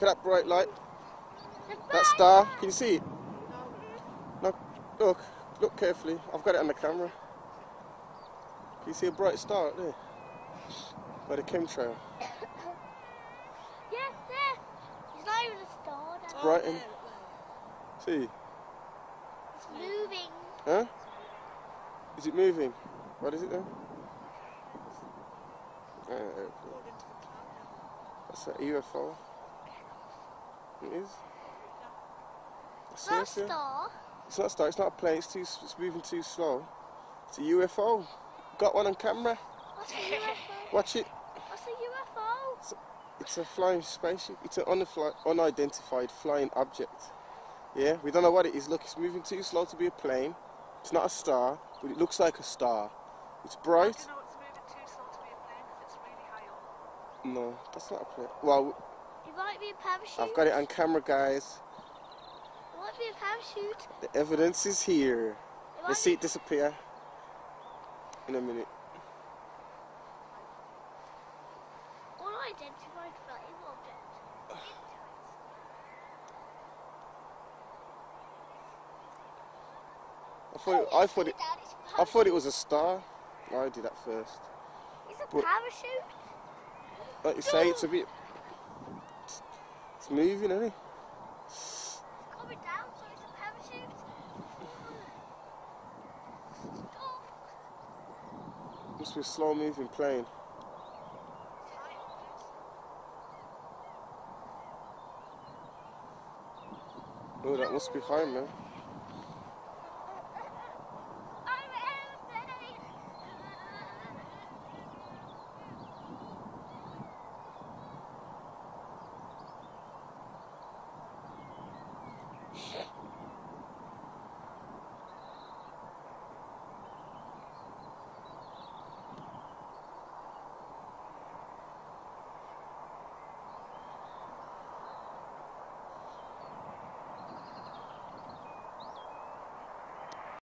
Look at that bright light. That star. Can you see it? No. Look carefully. I've got it on the camera. Can you see a bright star up there? By the chemtrail. Yes, there. It's not even a star. It's brightened. See? It's moving. Huh? Is it moving? What is it then? That's an UFO. It is. It's not a star. It's not a star. It's not a plane. It's moving too slow. It's a UFO. Got one on camera. What's a UFO? Watch it. What's a UFO? It's a flying spaceship. It's an unidentified flying object. Yeah, we don't know what it is. Look, it's moving too slow to be a plane. It's not a star, but it looks like a star. It's bright. I don't know it's moving too slow to be a plane because it's really high up. No, that's not a plane. Well, It might be a parachute. I've got it on camera, guys. It might be a parachute. The evidence is here. Let's see it disappear in a minute. Unidentified flying object. I thought it was a star. I did that first. It's a parachute. Like you say, it's a bit. It's moving, isn't it? It's coming down, so it's a parachute. Must be a slow moving plane. Oh, that must be high, man.